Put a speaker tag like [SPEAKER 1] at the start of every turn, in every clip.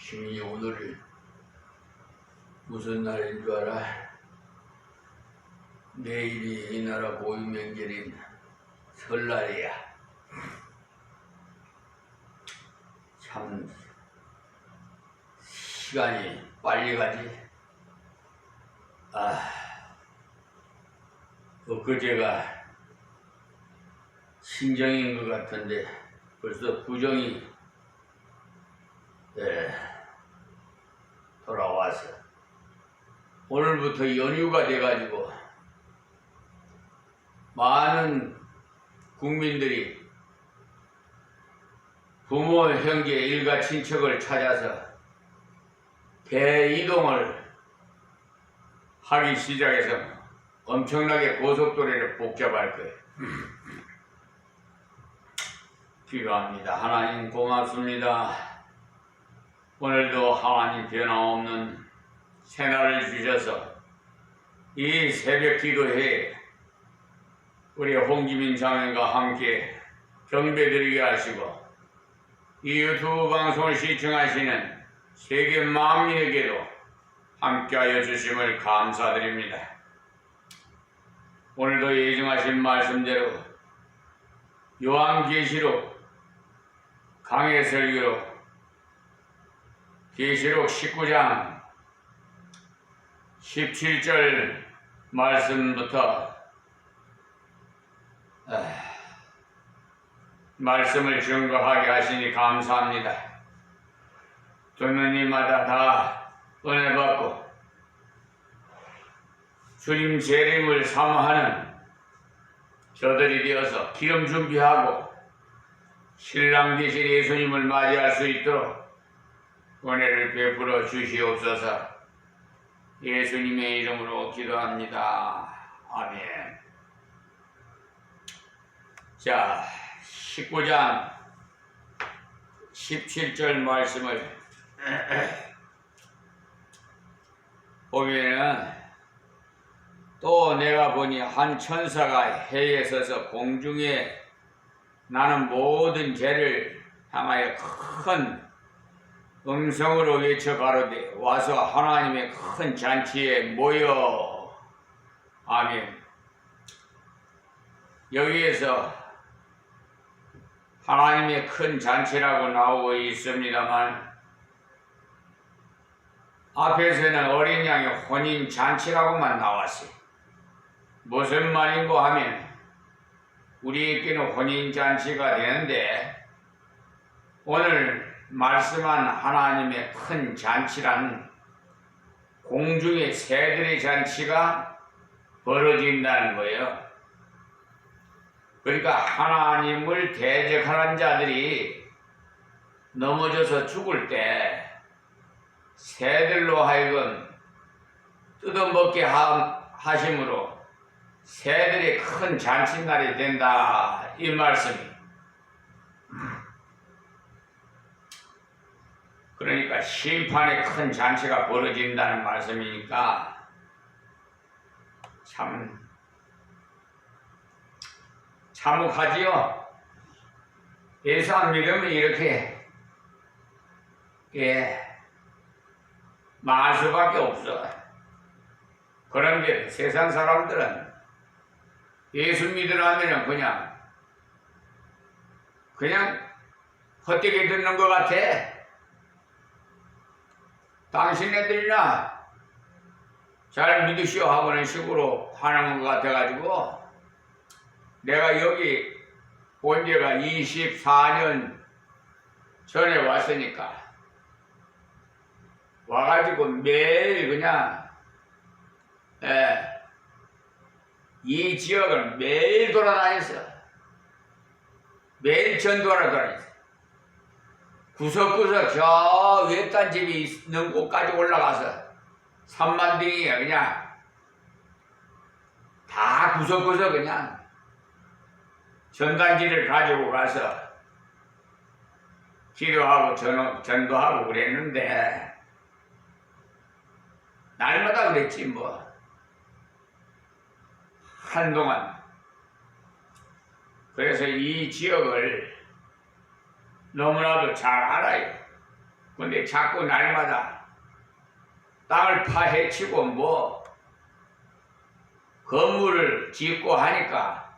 [SPEAKER 1] 주민이 오늘이 무슨 날인 줄 알아? 내일이 이 나라 고유명절인 설날이야. 참 시간이 빨리 가지. 엊그제가 신정인 것 같은데 벌써 구정이 돌아와서 오늘부터 연휴가 돼가지고 많은 국민들이 부모, 형제, 일가, 친척을 찾아서 대이동을 하기 시작해서 엄청나게 고속도로를 복잡할 거예요. 기도합니다. 하나님 고맙습니다. 오늘도 하나님 변함없는 새날을 주셔서 이 새벽 기도회에 우리 홍기민 장로님과 함께 경배드리게 하시고 이 유튜브 방송을 시청하시는 세계 만민에게도 함께하여 주심을 감사드립니다. 오늘도 예정하신 말씀대로 요한계시록 강해 설교로 계시록 19장 17절 말씀부터 말씀을 증거하게 하시니 감사합니다. 듣는 이마다 다 은혜 받고 주님 재림을 사모하는 저들이 되어서 기름 준비하고 신랑 되신 예수님을 맞이할 수 있도록 은혜를 베풀어 주시옵소서. 예수님의 이름으로 기도합니다. 아멘. 자, 19장 17절 말씀을 보면은 또 내가 보니 한 천사가 해에 서서 공중에 나는 모든 죄를 향하여 큰 음성으로 외쳐 가로되 와서 하나님의 큰 잔치에 모여. 아멘. 여기에서 하나님의 큰 잔치라고 나오고 있습니다만 앞에서는 어린 양의 혼인 잔치라고만 나왔어요. 무슨 말인고 하면 우리에게는 혼인 잔치가 되는데 오늘 말씀한 하나님의 큰 잔치란 공중의 새들의 잔치가 벌어진다는 거예요. 그러니까 하나님을 대적하는 자들이 넘어져서 죽을 때 새들로 하여금 뜯어먹게 하심으로 새들의 큰 잔칫날이 된다, 이 말씀이. 그러니까 심판의 큰 잔치가 벌어진다는 말씀이니까 참 참혹하지요. 예수 안 믿으면 이렇게 망할 수밖에 없어. 그런데 세상 사람들은 예수 믿으라면 그냥 헛되게 듣는 것 같아. 당신네들이나 잘 믿으시오 하고는 식으로 하는 것 같아가지고 내가 여기 온 지가 24년 전에 왔으니까 와가지고 매일 그냥 이 지역을 매일 돌아다녔어. 매일 전도하러 다녔어. 구석구석 저 외딴 집이 있는 곳까지 올라가서 산만등이야. 그냥 다 구석구석 그냥 전단지를 가지고 가서 기도하고 전도하고 그랬는데 날마다 그랬지 뭐. 한동안. 그래서 이 지역을 너무나도 잘 알아요. 근데 자꾸 날마다 땅을 파헤치고 뭐 건물을 짓고 하니까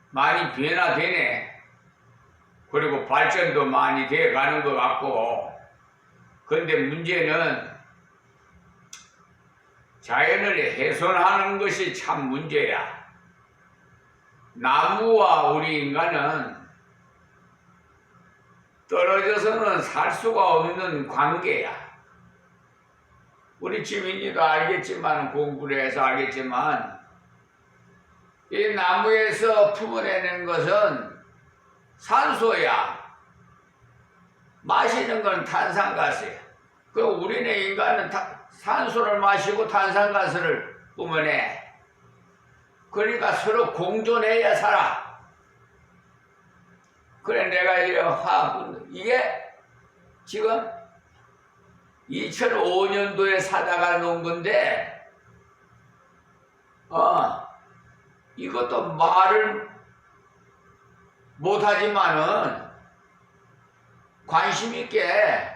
[SPEAKER 1] 많이 변화되네. 그리고 발전도 많이 돼 가는 것 같고. 근데 문제는 자연을 훼손하는 것이 참 문제야. 나무와 우리 인간은 떨어져서는 살 수가 없는 관계야. 우리 지민이도 알겠지만, 공부를 해서 알겠지만, 이 나무에서 품어내는 것은 산소야. 마시는 건 탄산가스야. 그 우리는 인간은 산소를 마시고 탄산가스를 뿜어내. 그러니까 서로 공존해야 살아. 그래 내가 이게 지금 2005년도에 사다가 놓은 건데, 이것도 말을 못하지만은 관심 있게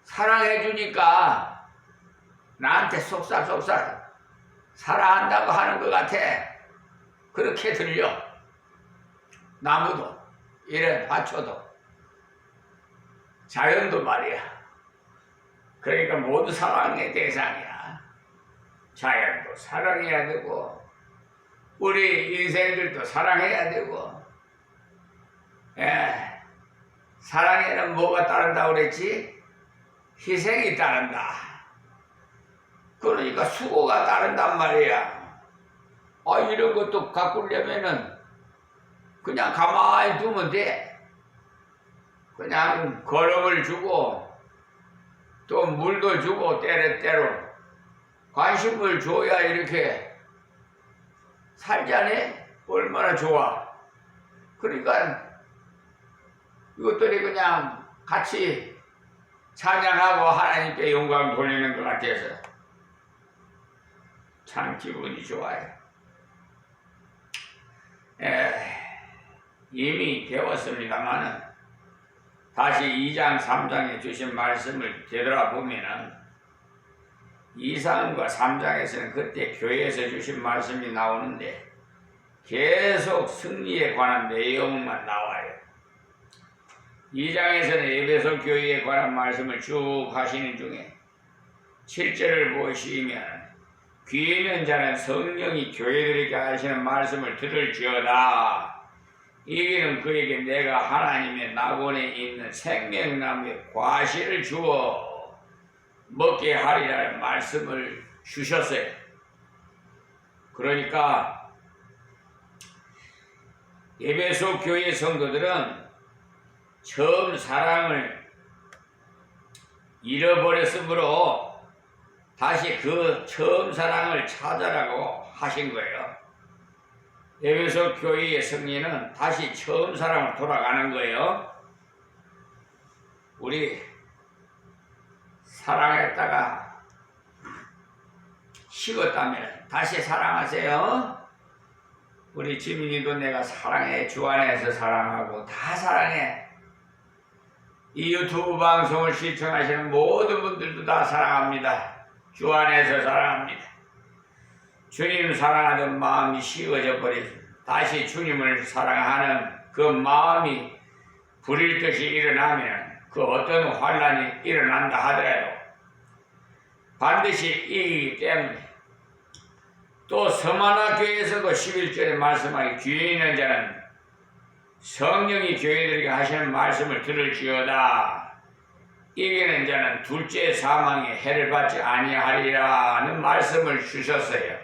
[SPEAKER 1] 사랑해 주니까 나한테 속삭속삭 사랑한다고 하는 것 같아. 그렇게 들려. 나무도 이래 받쳐도 자연도 말이야. 그러니까 모두 사랑의 대상이야. 자연도 사랑해야 되고 우리 인생들도 사랑해야 되고. 사랑에는 뭐가 따른다고 그랬지? 희생이 따른다. 그러니까 수고가 따른단 말이야. 이런 것도 가꾸려면은 그냥 가만히 두면 돼. 그냥 거름을 주고 또 물도 주고 때때로 관심을 줘야 이렇게 살자네? 얼마나 좋아. 그러니까 이것들이 그냥 같이 찬양하고 하나님께 영광 돌리는 것 같아서 참 기분이 좋아요. 이미 배웠습니다마는 다시 2장 3장에 주신 말씀을 되돌아보면은 2장과 3장에서는 그때 교회에서 주신 말씀이 나오는데 계속 승리에 관한 내용만 나와요. 2장에서는 에베소 교회에 관한 말씀을 쭉 하시는 중에 7절을 보시면 귀 있는 자는 성령이 교회들에게 하시는 말씀을 들을지어다. 이기는 그에게 내가 하나님의 낙원에 있는 생명나무의 과실을 주어 먹게 하리라는 말씀을 주셨어요. 그러니까 에베소 교회 성도들은 처음 사랑을 잃어버렸으므로 다시 그 처음 사랑을 찾아라고 하신 거예요. 에베소 교회의 승리는 다시 처음 사랑으로 돌아가는 거예요. 우리 사랑했다가 식었다면 다시 사랑하세요. 우리 지민이도 내가 사랑해. 주 안에서 사랑하고 다 사랑해. 이 유튜브 방송을 시청하시는 모든 분들도 다 사랑합니다. 주 안에서 사랑합니다. 주님 사랑하는 마음이 식어져 버리죠. 다시 주님을 사랑하는 그 마음이 불일 듯이 일어나면 그 어떤 환란이 일어난다 하더라도 반드시 이기기 때문에 또 서만화 교회에서도 11절에 말씀하기 귀에 있는 자는 성령이 교회들에게 하시는 말씀을 들을지어다. 이기는 자는 둘째 사망의 해를 받지 아니하리라는 말씀을 주셨어요.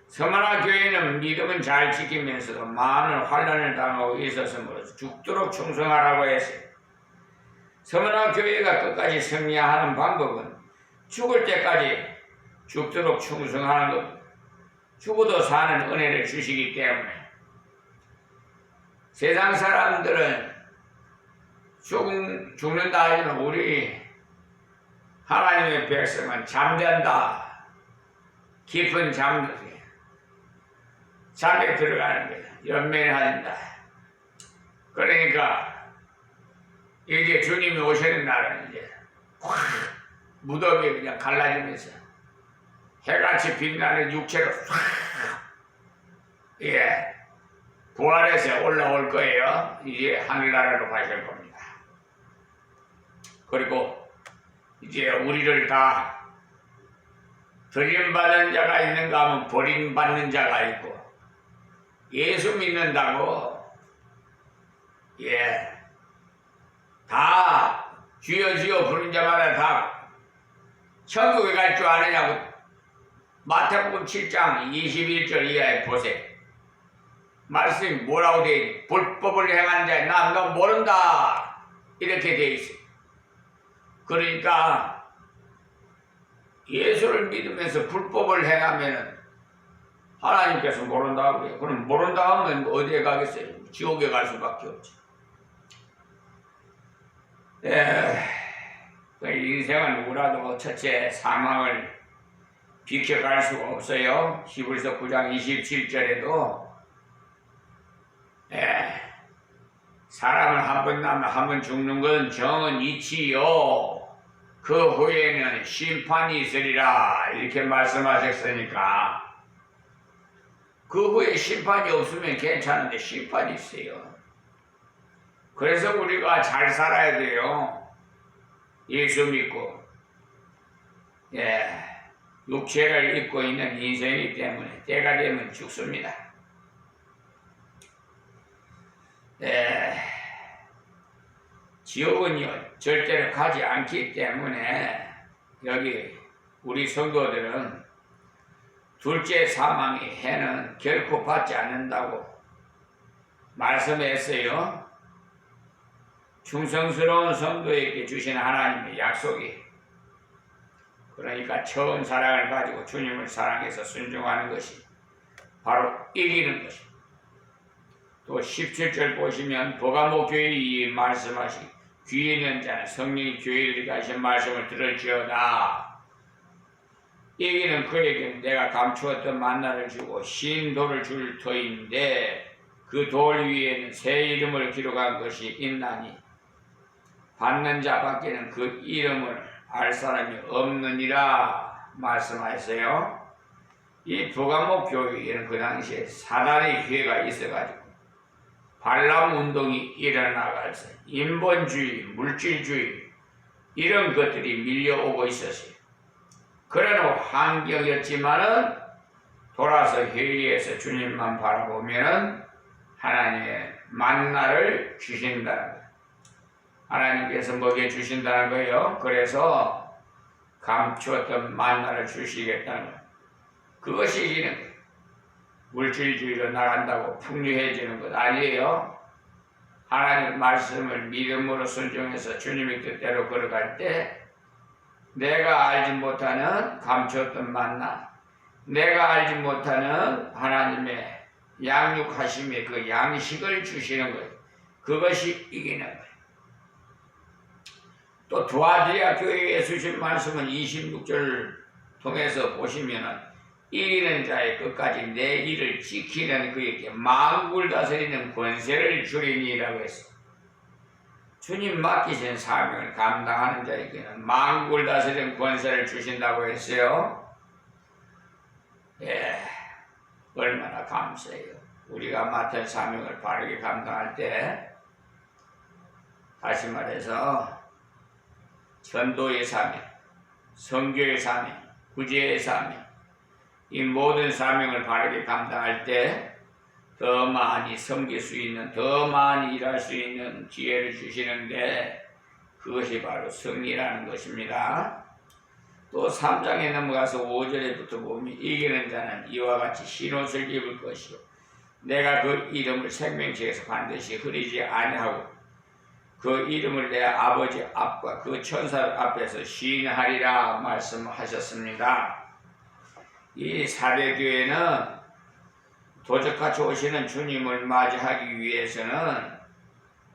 [SPEAKER 1] 서만화 교회는 믿음은 잘 지키면서도 많은 환난을 당하고 있었으므로 죽도록 충성하라고 했어요. 서만화 교회가 끝까지 승리하는 방법은 죽을 때까지 죽도록 충성하는 것, 죽어도 사는 은혜를 주시기 때문에. 세상 사람들은 죽는다 하지만 우리 하나님의 백성은 잠잔다. 깊은 잠에 들어가는 거야. 연면한다. 그러니까 이제 주님이 오시는 날은 이제 확 무더기에 그냥 갈라지면서 해같이 빛나는 육체로 확 부활해서 올라올 거예요. 이제 하늘나라로 가실 겁니다. 그리고 이제 우리를 다 버림받는 자가 있는가 하면 버림받는 자가 있고, 예수 믿는다고 다 주여 주여 부른 자마다 다 천국에 갈 줄 아느냐고 마태복음 7장 21절 이하에 보세요. 말씀이 뭐라고 되어 있니? 불법을 행하는 자야 너 모른다 이렇게 되어 있어요. 그러니까 예수를 믿으면서 불법을 행하면 하나님께서 모른다고 해요. 그럼 모른다 하면 어디에 가겠어요? 지옥에 갈 수밖에 없죠. 인생은 누구라도 첫째 사망을 비켜갈 수가 없어요. 히브리서 9장 27절에도 사람은 한 번 나면 한 번 죽는 건 정은 이치요 그 후에는 심판이 있으리라 이렇게 말씀하셨으니까, 그 후에 심판이 없으면 괜찮은데 심판이 있어요. 그래서 우리가 잘 살아야 돼요. 예수 믿고 육체를 입고 있는 인생이기 때문에 때가 되면 죽습니다. 지옥은요 절대로 가지 않기 때문에 여기 우리 성도들은 둘째 사망의 해는 결코 받지 않는다고 말씀했어요. 충성스러운 성도에게 주신 하나님의 약속이, 그러니까 처음 사랑을 가지고 주님을 사랑해서 순종하는 것이 바로 이기는 것입니다. 또 17절 보시면 버가모 교회에 말씀하신 귀에 있는 자는 성령이 교회에 가신 말씀을 들을지어다. 이기는 그에게는 내가 감추었던 만나를 주고 신 돌을 줄 터인데 그 돌 위에는 새 이름을 기록한 것이 있나니 받는 자밖에는 그 이름을 알 사람이 없느니라 말씀하셨어요. 이 버가모 교회에는 그 당시에 사단의 기회가 있어가지고 발람 운동이 일어나가서 인본주의, 물질주의 이런 것들이 밀려오고 있었어요. 그런 환경이었지만은 돌아서 회의에서 주님만 바라보면은 하나님의 만나를 주신다는 거예요. 하나님께서 먹여주신다는 거예요. 그래서 감추었던 만나를 주시겠다는 거예요. 그것이 이기는 거예요. 물질주의로 나간다고 풍요해지는 것 아니에요. 하나님 말씀을 믿음으로 순종해서 주님의 뜻대로 걸어갈 때 내가 알지 못하는 감추었던 만나, 내가 알지 못하는 하나님의 양육하심의 그 양식을 주시는 거예요. 그것이 이기는 거예요. 또 두아디아 교회에 주신 말씀은 26절 통해서 보시면은 이기는 자의 끝까지 내 일을 지키는 그에게 만국을 다스리는 권세를 주리니라고 했어. 주님 맡기신 사명을 감당하는 자에게는 만국을 다스리는 권세를 주신다고 했어요. 얼마나 감사해요. 우리가 맡은 사명을 바르게 감당할 때, 다시 말해서 전도의 사명, 선교의 사명, 구제의 사명, 이 모든 사명을 바르게 감당할 때 더 많이 섬길 수 있는, 더 많이 일할 수 있는 기회를 주시는데 그것이 바로 승리라는 것입니다. 또 3장에 넘어가서 5절에부터 보면 이기는 자는 이와 같이 흰옷을 입을 것이요 내가 그 이름을 생명책에서 반드시 흐리지 아니하고 그 이름을 내 아버지 앞과 그 천사 앞에서 시인하리라 말씀하셨습니다. 이 사대교회는 도적같이 오시는 주님을 맞이하기 위해서는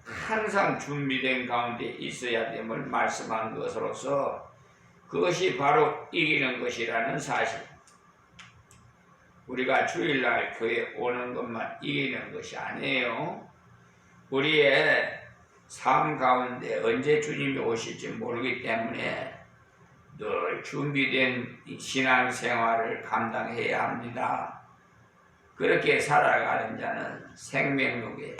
[SPEAKER 1] 항상 준비된 가운데 있어야 됨을 말씀한 것으로서 그것이 바로 이기는 것이라는 사실. 우리가 주일날 교회 오는 것만 이기는 것이 아니에요. 우리의 삶 가운데 언제 주님이 오실지 모르기 때문에 늘 준비된 신앙생활을 감당해야 합니다. 그렇게 살아가는 자는 생명록에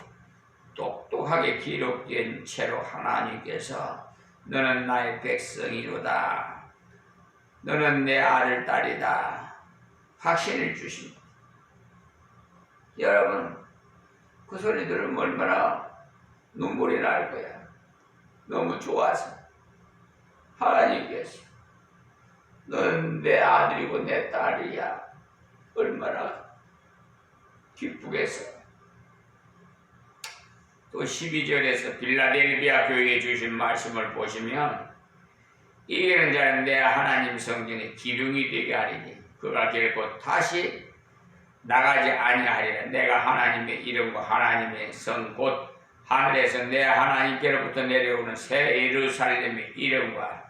[SPEAKER 1] 똑똑하게 기록된 채로 하나님께서 너는 나의 백성이로다, 너는 내 아들 딸이다 확신을 주십니다. 여러분, 그 소리 들으면 얼마나 눈물이 날 거야. 너무 좋아서. 하나님께서 넌 내 아들이고 내 딸이야. 얼마나 기쁘겠어. 또 12절에서 빌라델비아 교회에 주신 말씀을 보시면 이기는 자는 내 하나님 성전의 기둥이 되게 하리니 그가 결코 다시 나가지 아니하리라. 내가 하나님의 이름과 하나님의 성 곧 하늘에서 내 하나님께로부터 내려오는 새 예루살렘의 이름과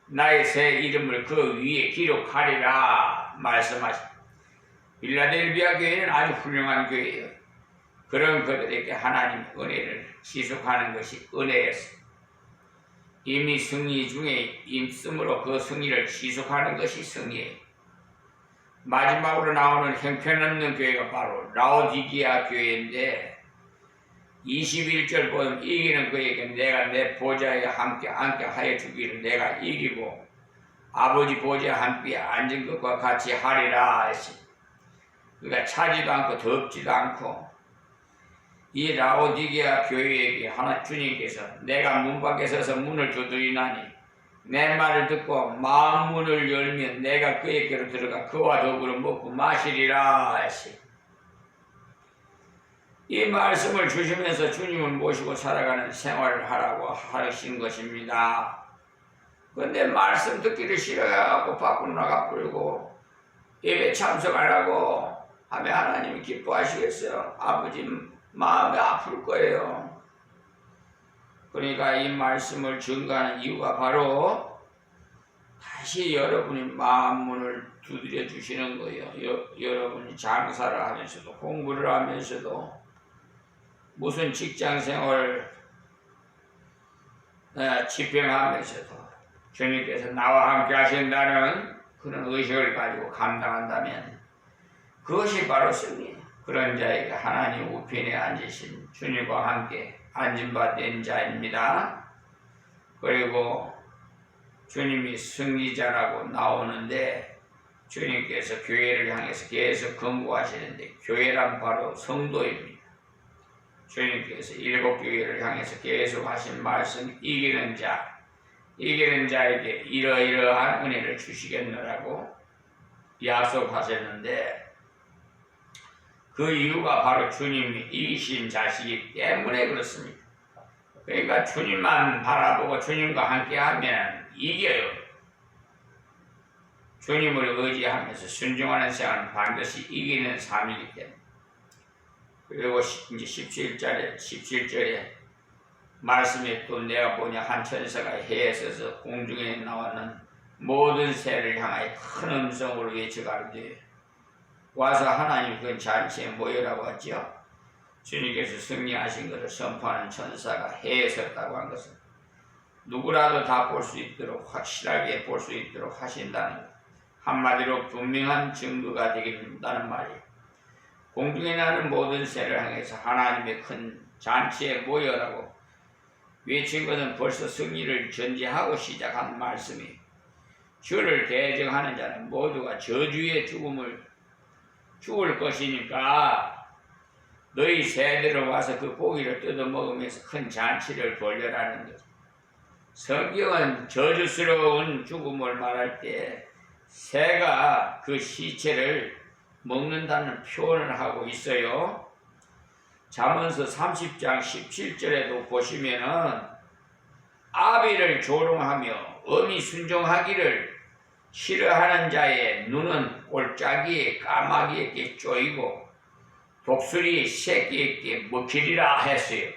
[SPEAKER 1] 나의 새 이름을 그 위에 기록하리라 말씀하십니다. 빌라델비아 교회는 아주 훌륭한 교회예요. 그런 그들에게 하나님의 은혜를 지속하는 것이 은혜였어요. 이미 승리 중에 있으므로 그 승리를 지속하는 것이 승리예요. 마지막으로 나오는 형편없는 교회가 바로 라오디게아 교회인데 21절 보면 이기는 그에게 내가 내 보좌에 함께 앉게 하여 주기를 내가 이기고 아버지 보좌에 함께 앉은 것과 같이 하리라 했습니다. 그러니까 차지도 않고 덥지도 않고 이 라오디게아 교회에게 하나 주님께서 내가 문 밖에 서서 문을 두드리나니 내 말을 듣고 마음 문을 열면 내가 그에게로 들어가 그와 더불어 먹고 마시리라 했습니다. 이 말씀을 주시면서 주님을 모시고 살아가는 생활을 하라고 하신 것입니다. 그런데 말씀 듣기를 싫어해갖고 밖으로 나가버리고 예배 참석 안 하고 하면 하나님이 기뻐하시겠어요? 아버지 마음이 아플 거예요. 그러니까 이 말씀을 증거하는 이유가 바로 다시 여러분이 마음 문을 두드려 주시는 거예요. 여러분이 장사를 하면서도 공부를 하면서도 무슨 직장생활 집행하면서도 주님께서 나와 함께 하신다는 그런 의식을 가지고 감당한다면 그것이 바로 승리예요. 그런 자에게 하나님 우편에 앉으신 주님과 함께 앉은 바 된 자입니다. 그리고 주님이 승리자라고 나오는데 주님께서 교회를 향해서 계속 권고하시는데 교회란 바로 성도입니다. 주님께서 7교회를 향해서 계속 하신 말씀 이기는 자에게 이러이러한 은혜를 주시겠노라고 약속하셨는데 그 이유가 바로 주님이 이기신 자시기 때문에 그렇습니다. 그러니까 주님만 바라보고 주님과 함께하면 이겨요. 주님을 의지하면서 순종하는 생활은 반드시 이기는 삶이기 때문에. 그리고 이제 17절에 말씀에 또 내가 보냐 한 천사가 해에 서서 공중에 나왔는 모든 새를 향하여 큰 음성으로 외쳐가는데 와서 하나님 그 잔치에 모여라고 하죠. 주님께서 승리하신 것을 선포하는 천사가 해에 섰다고 한 것은 누구라도 다 볼 수 있도록 확실하게 볼 수 있도록 하신다는 것. 한마디로 분명한 증거가 되겠다는 말이에요. 공중에 나는 모든 새를 향해서 하나님의 큰 잔치에 모여라고 외친 것은 벌써 승리를 전제하고 시작한 말씀이에요. 주를 대적하는 자는 모두가 저주의 죽을 것이니까 너희 새들은 와서 그 고기를 뜯어먹으면서 큰 잔치를 벌려라는 것. 성경은 저주스러운 죽음을 말할 때 새가 그 시체를 먹는다는 표현을 하고 있어요. 잠언서 30장 17절에도 보시면은 아비를 조롱하며 엄히 순종하기를 싫어하는 자의 눈은 골짜기에 까마귀에게 쪼이고 독수리 새끼에게 먹히리라 했어요.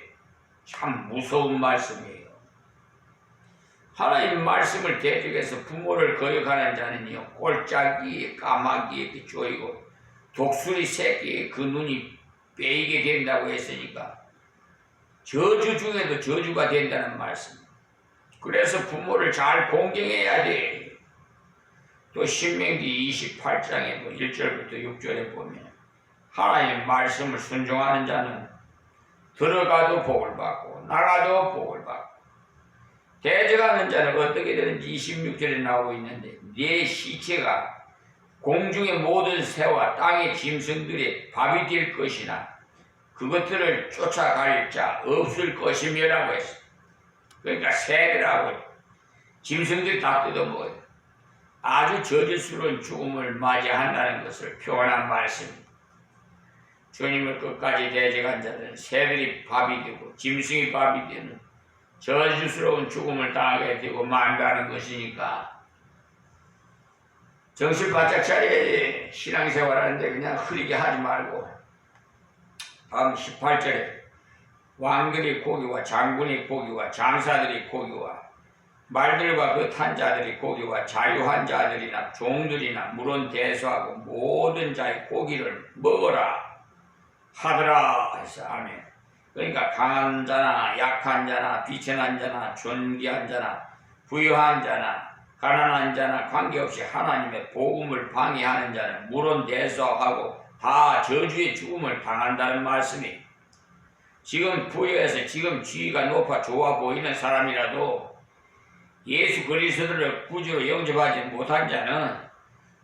[SPEAKER 1] 참 무서운 말씀이에요. 하나님 말씀을 대적해서 부모를 거역하는 자는요 골짜기에 까마귀에게 쪼이고 독수리 새끼에 그 눈이 빼이게 된다고 했으니까 저주 중에도 저주가 된다는 말씀. 그래서 부모를 잘 공경해야 돼. 또 신명기 28장에 1절부터 6절에 보면 하나님의 말씀을 순종하는 자는 들어가도 복을 받고 나가도 복을 받고, 대적하는 자는 어떻게 되는지 26절에 나오고 있는데, 네 시체가 공중의 모든 새와 땅의 짐승들의 밥이 될 것이나 그것들을 쫓아갈 자 없을 것이며라고 했어. 그러니까 새들하고 짐승들이 다 뜯어먹어요. 아주 저질스러운 죽음을 맞이한다는 것을 표현한 말씀입니다. 주님을 끝까지 대적한 자들은 새들이 밥이 되고 짐승이 밥이 되는 저질스러운 죽음을 당하게 되고 만다는 것이니까 정신 바짝 차려야지. 신앙생활 하는데 그냥 흐리게 하지 말고. 다음 18절에 왕들이 고기와 장군이 고기와 장사들이 고기와 말들과 그 탄 자들이 고기와 자유한 자들이나 종들이나 물론 대소하고 모든 자의 고기를 먹어라 하더라 해서 아멘. 그러니까 강한 자나 약한 자나 비천한 자나 존귀한 자나 부유한 자나 가난한 자나 관계없이 하나님의 복음을 방해하는 자는 물론 대소하고 다 저주의 죽음을 당한다는 말씀이. 지금 부여해서 지금 지위가 높아 좋아 보이는 사람이라도 예수 그리스도를 구주로 영접하지 못한 자는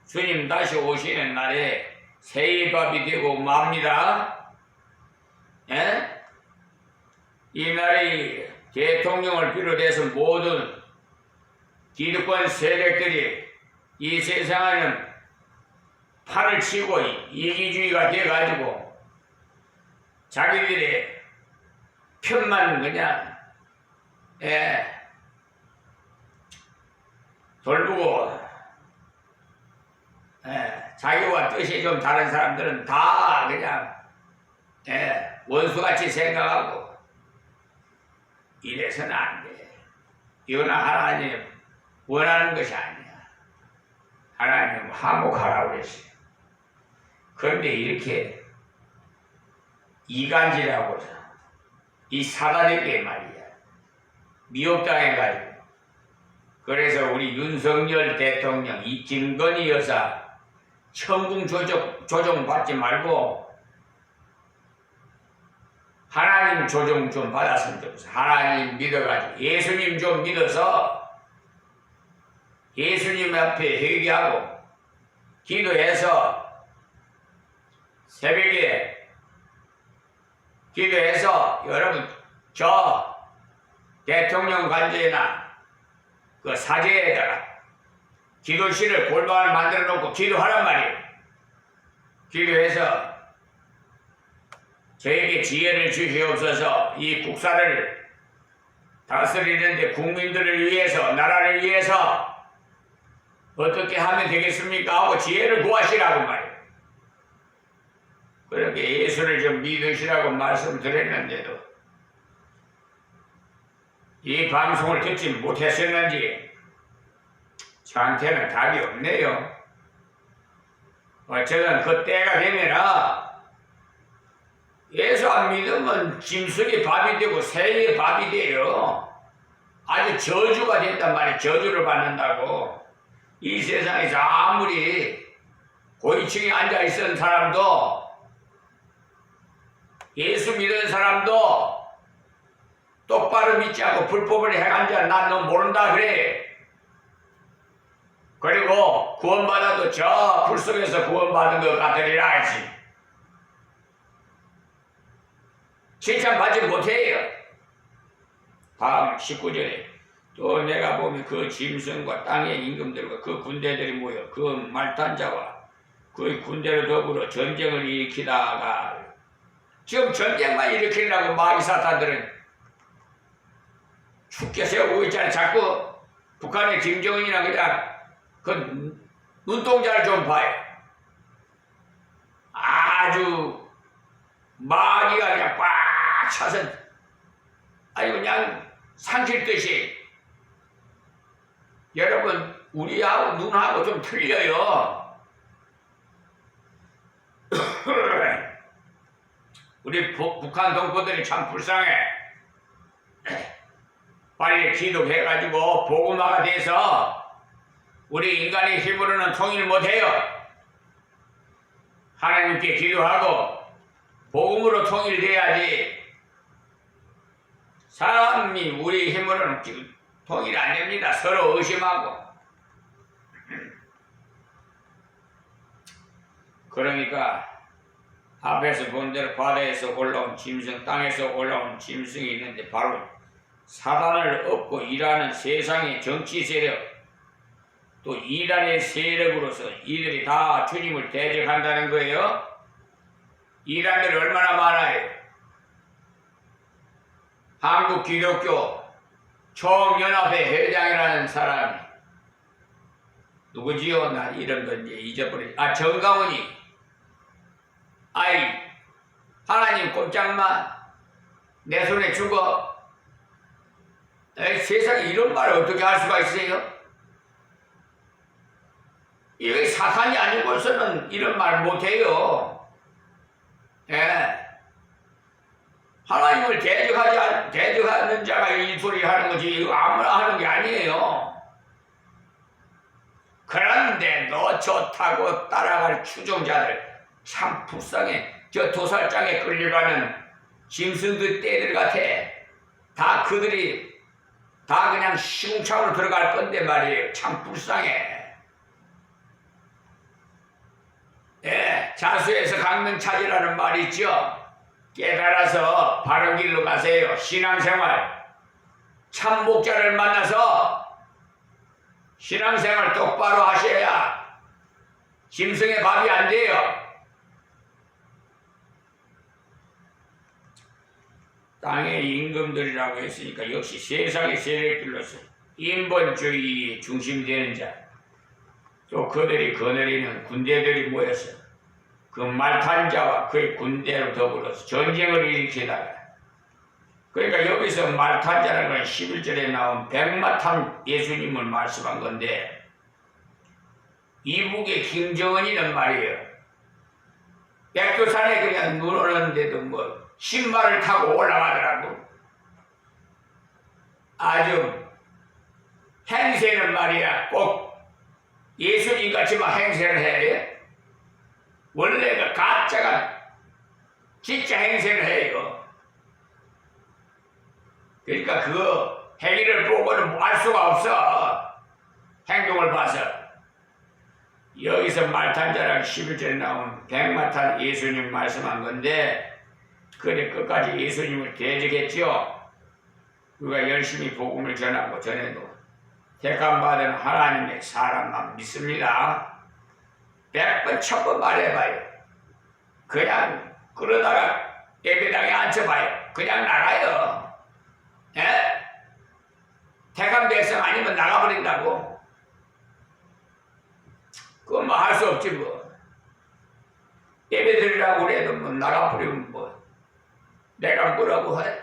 [SPEAKER 1] 주님 다시 오시는 날에 새의 밥이 되고 맙니다. 예? 이 날이 대통령을 비롯해서 모든 기득권 세력들이 이 세상에는 팔을 치고 이기주의가 돼가지고 자기들의 편만 그냥 돌보고 자기와 뜻이 좀 다른 사람들은 다 그냥 원수같이 생각하고 이래서는 안 돼. 이거는 하나님 원하는 것이 아니야. 하나님 화목하라고 그랬어요. 그런데 이렇게 이간질하고 이 사단에게 말이야 미혹당해가지고, 그래서 우리 윤석열 대통령, 이 김건희 여사 천궁 조정 받지 말고 하나님 조정 좀 받았으면 좋겠어. 하나님 믿어가지고 예수님 좀 믿어서 예수님 앞에 회개하고 기도해서 새벽에 기도해서 여러분 저 대통령 관저에나 그 사제에다가 기도실을 골방을 만들어 놓고 기도하란 말이에요. 기도해서 저에게 지혜를 주시옵소서. 이 국사를 다스리는데 국민들을 위해서 나라를 위해서 어떻게 하면 되겠습니까? 하고 지혜를 구하시라고 말이에요. 그렇게 예수를 좀 믿으시라고 말씀드렸는데도 이 방송을 듣지 못했었는지 저한테는 답이 없네요. 어쨌든 그 때가 되면은 예수 안 믿으면 짐승의 밥이 되고 새의 밥이 돼요. 아주 저주가 된단 말이에요. 저주를 받는다고. 이 세상에서 아무리 고위층에 앉아있는 사람도 예수 믿은 사람도 똑바로 믿지 않고 불법을 행한 자 난 너 모른다 그래. 그리고 구원받아도 저 불 속에서 구원받은 것 같으리라 하지. 칭찬받지 못해요. 다음 19절에 또 내가 보면 그 짐승과 땅의 임금들과 그 군대들이 모여 그 말탄자와 그 군대로 더불어 전쟁을 일으키다가, 지금 전쟁만 일으키려고 마귀 사탄들은 죽게 세우고 있잖아요. 자꾸 북한의 김정은이나 그냥 그 눈동자를 좀 봐요. 아주 마귀가 그냥 꽉 차서 아니 그냥 삼킬듯이. 여러분 우리하고 눈하고 좀 틀려요. 우리 북한 동포들이 참 불쌍해. 빨리 기도해가지고 복음화가 돼서 우리 인간의 힘으로는 통일 못해요. 하나님께 기도하고 복음으로 통일돼야지. 사람이 우리 힘으로는 통일 안 됩니다. 서로 의심하고. 그러니까 앞에서 본 대로 바다에서 올라온 짐승, 땅에서 올라온 짐승이 있는데 바로 사단을 업고 일하는 세상의 정치 세력, 또 이란의 세력으로서 이들이 다 주님을 대적한다는 거예요. 이란들이 얼마나 많아요. 한국 기독교 총연합회 회장이라는 사람이 누구지요? 나 이런 건 이제 잊어버리. 정가원이. 아이, 하나님 꼼짝마. 내 손에 죽어. 에이, 세상에 이런 말을 어떻게 할 수가 있어요? 이게 사탄이 아니고서는 이런 말 못해요. 예. 하나님을 대적하는 자가 이 소리 하는 거지, 이거 아무나 하는 게 아니에요. 그런데 너 좋다고 따라갈 추종자들 참 불쌍해. 저 도살장에 끌려가는 짐승들 떼들 같아. 다 그들이 다 그냥 시궁창으로 들어갈 건데 말이에요. 참 불쌍해. 예, 자수에서 강명 찾으라는 말이 있죠. 깨달아서 바른 길로 가세요. 신앙생활 참 목자를 만나서 신앙생활 똑바로 하셔야 짐승의 밥이 안 돼요. 땅의 임금들이라고 했으니까 역시 세상의 세력들로서 인본주의 중심되는 자, 또 그들이 거느리는 군대들이 모여서 그 말탄자와 그의 군대로 더불어서 전쟁을 일으키다가, 그러니까 여기서 말탄자라는 건 11절에 나온 백마탄 예수님을 말씀한 건데, 이북의 김정은이는 말이에요. 백두산에 그냥 눈 오는데도 뭐 신발을 타고 올라가더라고. 아주 행세는 말이야 꼭 예수님 같이만 행세를 해야 돼. 원래가 가짜가 진짜 행세를 해요. 그러니까 그 행위를 보고는 알 수가 없어. 행동을 봐서. 여기서 말탄자랑 11절에 나온 백마탄 예수님 말씀한 건데, 그래 끝까지 예수님을 대적했죠. 우리가 열심히 복음을 전하고 전해도 택함받은 하나님의 사람만 믿습니다. 100번 1000번 말해봐요. 그냥 그러다가 예배당에 앉혀봐요. 그냥 나가요. 예? 택함 백성 아니면 나가버린다고. 그건 뭐 할 수 없지 뭐. 예배 드리라고 그래도 뭐 나가버리면 뭐 내가 뭐라고 해?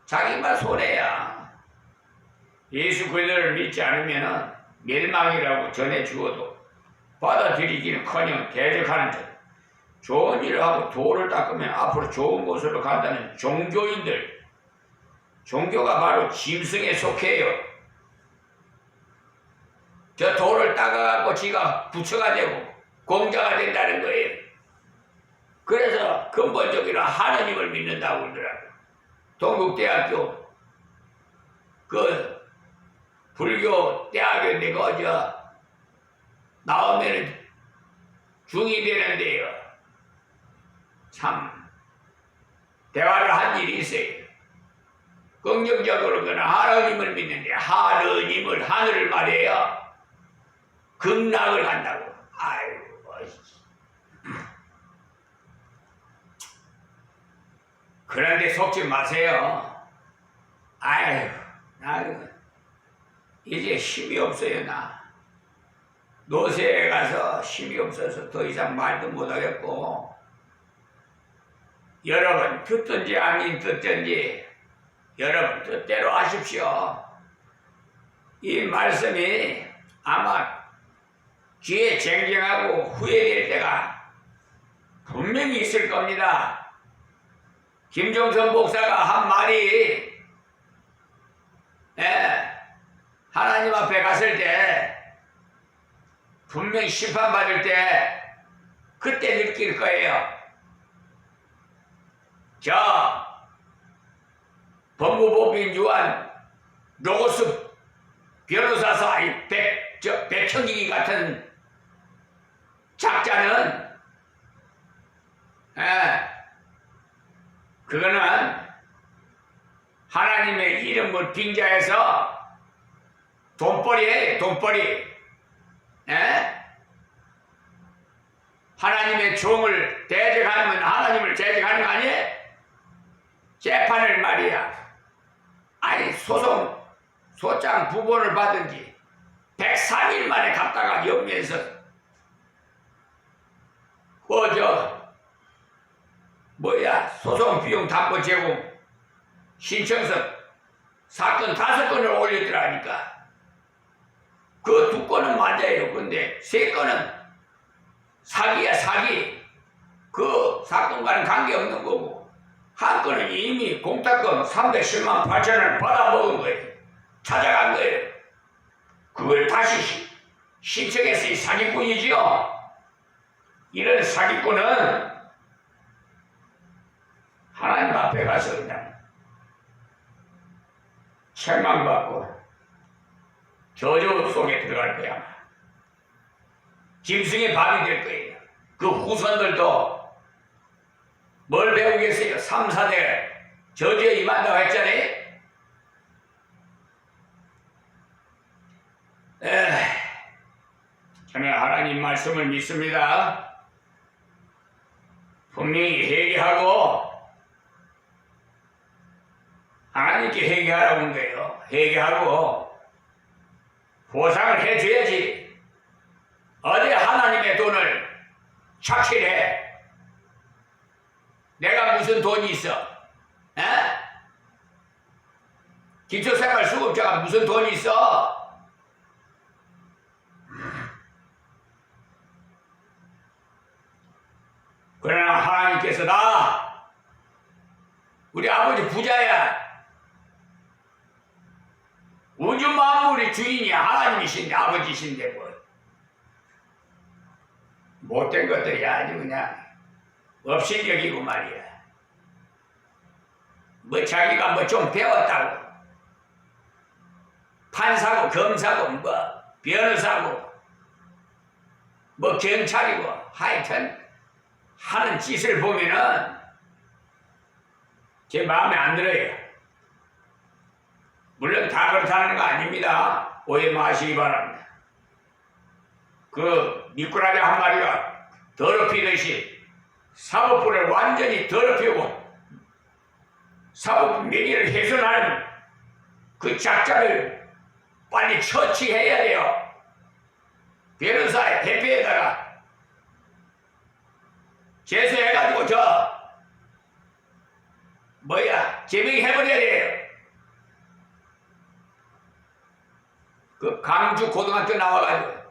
[SPEAKER 1] 자기만 손해야. 예수 그리스도를 믿지 않으면 멸망이라고 전해주어도 받아들이기는커녕 대적하는 자, 좋은 일을 하고 도를 닦으면 앞으로 좋은 곳으로 간다는 종교인들, 종교가 바로 짐승에 속해요. 저 돌을 닦아갖고 지가 부처가 되고 공자가 된다는 거예요. 그래서 근본적으로 하느님을 믿는다고 그러더라고요. 동국대학교 그 불교 대학교인데 그저 나오면은 중이 되는데요. 참 대화를 한 일이 있어요. 긍정적으로 그는 하느님을 믿는데 하느님을 하늘을 말해요. 극락을 간다고. 아이고. 그런데 속지 마세요. 아이고, 이제 힘이 없어요, 나. 노새에 가서 힘이 없어서 더 이상 말도 못하겠고, 여러분 듣든지 아닌 듣든지 여러분 뜻대로 하십시오. 이 말씀이 아마 뒤에 쟁쟁하고 후회될 때가 분명히 있을 겁니다. 김종선 목사가 한 말이 하나님 앞에 갔을 때 분명히 심판받을 때 그때 느낄 거예요. 자, 법무법인 유한 로고스 변호사사 백형기 같은 작자는 그거는 하나님의 이름을 빙자해서 돈벌이에요, 돈벌이. 하나님의 종을 대적하면 하나님을 대적하는 거 아니에요? 재판을 말이야. 아니 소장 부본을 받은 지 103일 만에 갔다가 영면에서 소송 비용 담보 제공 신청서 사건 5건을 올렸더라니까. 그 2건은 맞아요. 근데 3건은 사기야, 사기. 그 사건과는 관계없는 거고, 한 건은 이미 공탁금 310만 8천원을 받아먹은 거예요. 찾아간 거예요. 그걸 다시 신청했으니 사기꾼이지요. 이런 사기꾼은 하나님 앞에 가서 그냥 책망받고 저주 속에 들어갈 거야. 짐승의 밥이 될 거예요. 그 후손들도 뭘 배우겠어요? 3, 4대 저주에 임한다고 했잖아요. 저는 하나님 말씀을 믿습니다. 분명히 회개하고 하나님께 회개하라고 한 거예요. 회개하고 보상을 해줘야지. 어디 하나님의 돈을 착취해? 내가 무슨 돈이 있어? 기초생활수급자가 무슨 돈이 있어? 그러나 하나님께서 우리 아버지 부자야. 우주 만물의 주인이 하나님이신데, 아버지신데 못된 것들이 아주 그냥 업신여기고 말이야. 자기가 좀 배웠다고 판사고 검사고 변호사고 경찰이고 하여튼 하는 짓을 보면은 제 마음에 안 들어요. 물론 다 그렇다는 거 아닙니다. 오해 마시기 바랍니다. 그 미꾸라지 한 마리가 더럽히듯이 사법부를 완전히 더럽히고 사법 명예를 훼손하는 그 작자를 빨리 처치해야 돼요. 변호사의 대표에다가 제소해가지고 제명해버려야 돼요. 그 강주 고등학교 나와가지고